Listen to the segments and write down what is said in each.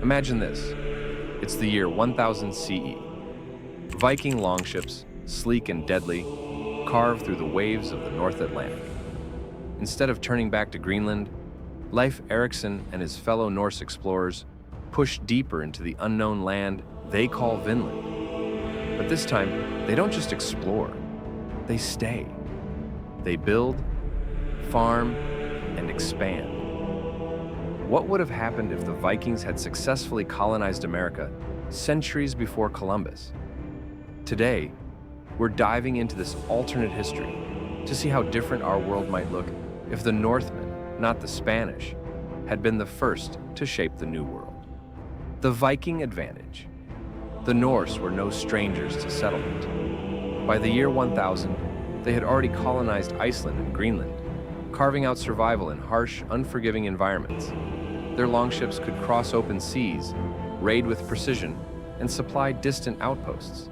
Imagine this. It's the year 1000 CE. Viking longships, sleek and deadly, carve through the waves of the North Atlantic. Instead of turning back to Greenland, Leif Erikson and his fellow Norse explorers push deeper into the unknown land they call Vinland. But this time, they don't just explore, they stay. They build, farm, and expand. What would have happened if the Vikings had successfully colonized America centuries before Columbus? Today, we're diving into this alternate history to see how different our world might look if the Northmen, not the Spanish, had been the first to shape the New World. The Viking advantage. The Norse were no strangers to settlement. By the year 1000, they had already colonized Iceland and Greenland, carving out survival in harsh, unforgiving environments. Their longships could cross open seas, raid with precision, and supply distant outposts.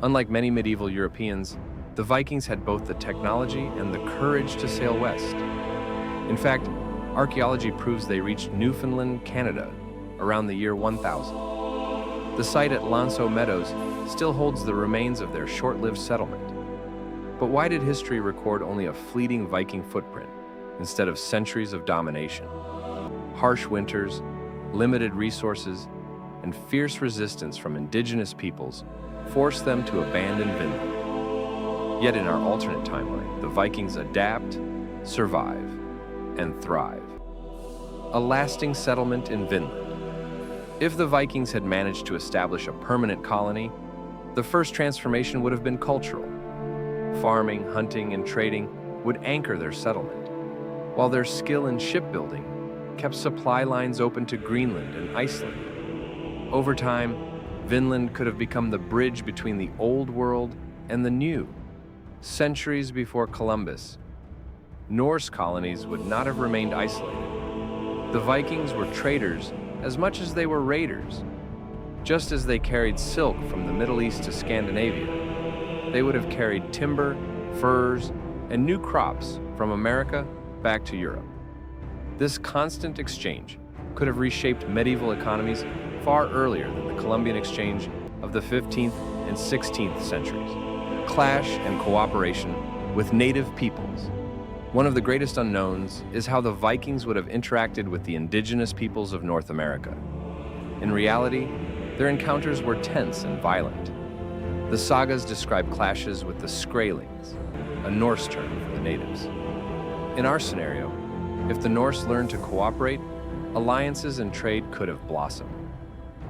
Unlike many medieval Europeans, the Vikings had both the technology and the courage to sail west. In fact, archaeology proves they reached Newfoundland, Canada, around the year 1000. The site at Lanceau Meadows still holds the remains of their short-lived settlement. But why did history record only a fleeting Viking footprint instead of centuries of domination? Harsh winters, limited resources, and fierce resistance from indigenous peoples forced them to abandon Vinland. Yet in our alternate timeline, the Vikings adapt, survive, and thrive. A lasting settlement in Vinland. If the Vikings had managed to establish a permanent colony, the first transformation would have been cultural. Farming, hunting, and trading would anchor their settlement, while their skill in shipbuilding kept supply lines open to Greenland and Iceland. Over time, Vinland could have become the bridge between the old world and the new. Centuries before Columbus, Norse colonies would not have remained isolated. The Vikings were traders as much as they were raiders. Just as they carried silk from the Middle East to Scandinavia, they would have carried timber, furs, and new crops from America back to Europe. This constant exchange could have reshaped medieval economies far earlier than the Columbian Exchange of the 15th and 16th centuries. Clash and cooperation with native peoples. One of the greatest unknowns is how the Vikings would have interacted with the indigenous peoples of North America. In reality, their encounters were tense and violent. The sagas describe clashes with the Skraelings, a Norse term for the natives. In our scenario, if the Norse learned to cooperate, alliances and trade could have blossomed.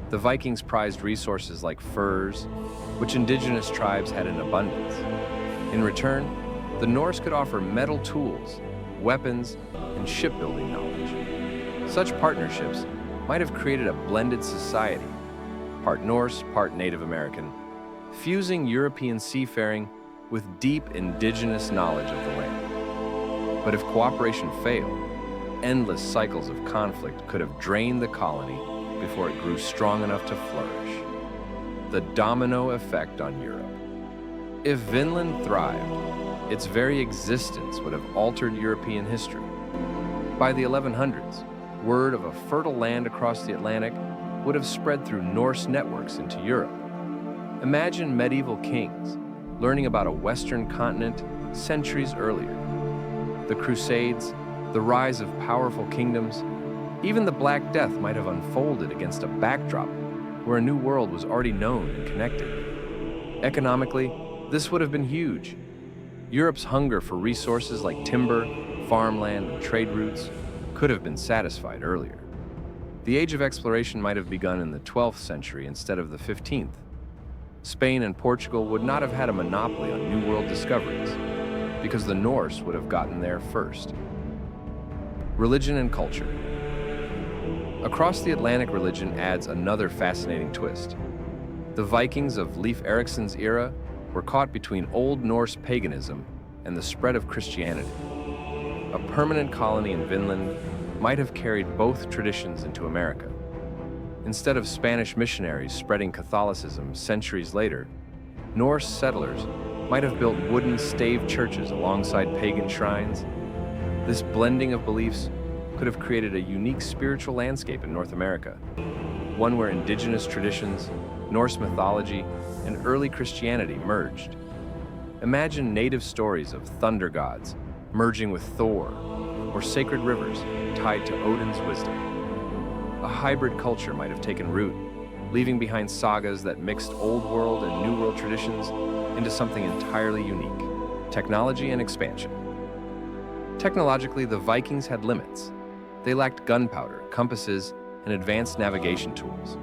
The Vikings prized resources like furs, which indigenous tribes had in abundance. In return, the Norse could offer metal tools, weapons, and shipbuilding knowledge. Such partnerships might have created a blended society, part Norse, part Native American, fusing European seafaring with deep indigenous knowledge of the land. But if cooperation failed, endless cycles of conflict could have drained the colony before it grew strong enough to flourish. The domino effect on Europe. If Vinland thrived, its very existence would have altered European history. By the 1100s, word of a fertile land across the Atlantic would have spread through Norse networks into Europe. Imagine medieval kings learning about a Western continent centuries earlier. The Crusades, the rise of powerful kingdoms, even the Black Death might have unfolded against a backdrop where a new world was already known and connected. Economically, this would have been huge. Europe's hunger for resources like timber, farmland, and trade routes could have been satisfied earlier. The age of exploration might have begun in the 12th century instead of the 15th. Spain and Portugal would not have had a monopoly on New World discoveries, because the Norse would have gotten there first. Religion and culture. Across the Atlantic, religion adds another fascinating twist. The Vikings of Leif Erikson's era were caught between Old Norse paganism and the spread of Christianity. A permanent colony in Vinland might have carried both traditions into America. Instead of Spanish missionaries spreading Catholicism centuries later, Norse settlers might have built wooden stave churches alongside pagan shrines. This blending of beliefs could have created a unique spiritual landscape in North America. one where indigenous traditions, Norse mythology, and early Christianity merged. Imagine native stories of thunder gods merging with Thor, or sacred rivers tied to Odin's wisdom. A hybrid culture might have taken root, leaving behind sagas that mixed Old World and New World traditions into something entirely unique: technology and expansion. Technologically, the Vikings had limits. They lacked gunpowder, compasses, and advanced navigation tools.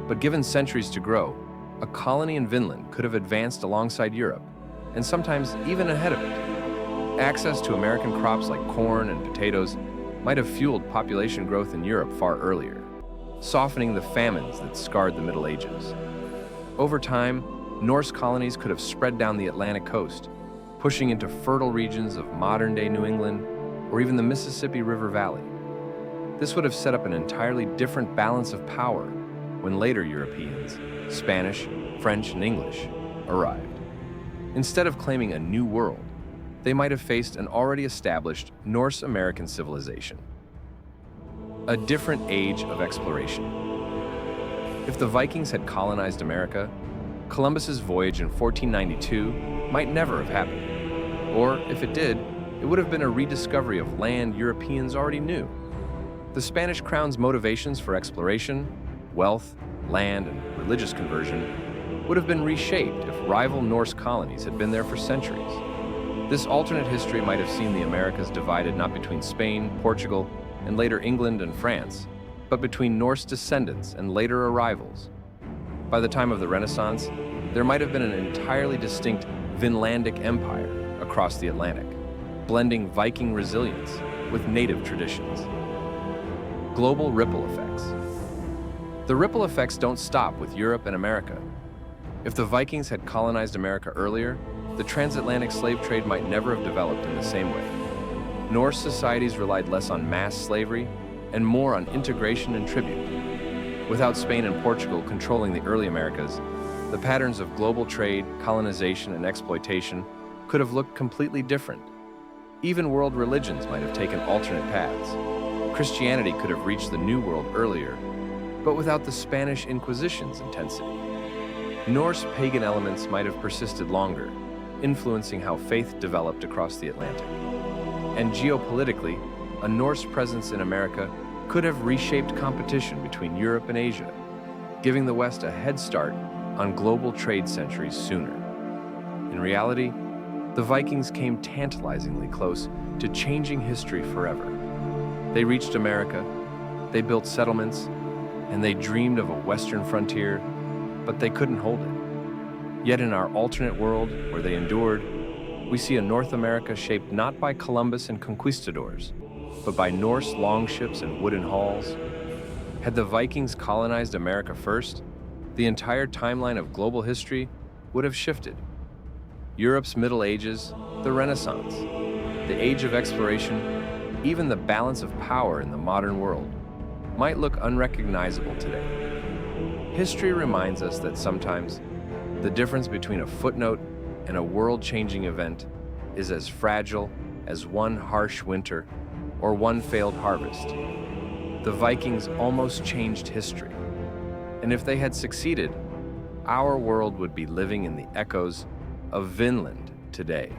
But given centuries to grow, a colony in Vinland could have advanced alongside Europe, and sometimes even ahead of it. Access to American crops like corn and potatoes might have fueled population growth in Europe far earlier, softening the famines that scarred the Middle Ages. Over time, Norse colonies could have spread down the Atlantic coast, pushing into fertile regions of modern-day New England or even the Mississippi River Valley. This would have set up an entirely different balance of power when later Europeans, Spanish, French, and English, arrived. Instead of claiming a new world, they might have faced an already established Norse American civilization. A different age of exploration. If the Vikings had colonized America, Columbus's voyage in 1492 might never have happened. Or if it did, it would have been a rediscovery of land Europeans already knew. The Spanish crown's motivations for exploration, wealth, land, and religious conversion would have been reshaped if rival Norse colonies had been there for centuries. This alternate history might have seen the Americas divided not between Spain, Portugal, and later England and France, but between Norse descendants and later arrivals. By the time of the Renaissance, there might have been an entirely distinct Vinlandic Empire across the Atlantic, blending Viking resilience with native traditions. Global ripple effects. The ripple effects don't stop with Europe and America. If the Vikings had colonized America earlier, the transatlantic slave trade might never have developed in the same way. Norse societies relied less on mass slavery and more on integration and tribute. Without Spain and Portugal controlling the early Americas, the patterns of global trade, colonization, and exploitation could have looked completely different. Even world religions might have taken alternate paths. Christianity could have reached the New World earlier, but without the Spanish Inquisition's intensity. Norse pagan elements might have persisted longer, influencing how faith developed across the Atlantic. And geopolitically, a Norse presence in America could have reshaped competition between Europe and Asia, giving the West a head start on global trade centuries sooner. In reality, the Vikings came tantalizingly close to changing history forever. They reached America, they built settlements, and they dreamed of a western frontier, but they couldn't hold it. Yet in our alternate world, where they endured, we see a North America shaped not by Columbus and conquistadors, but by Norse longships and wooden halls. Had the Vikings colonized America first, the entire timeline of global history would have shifted. Europe's Middle Ages, the Renaissance, the Age of Exploration, even the balance of power in the modern world might look unrecognizable today. History reminds us that sometimes the difference between a footnote and a world-changing event is as fragile as one harsh winter or one failed harvest. The Vikings almost changed history, and if they had succeeded, our world would be living in the echoes of Vinland today.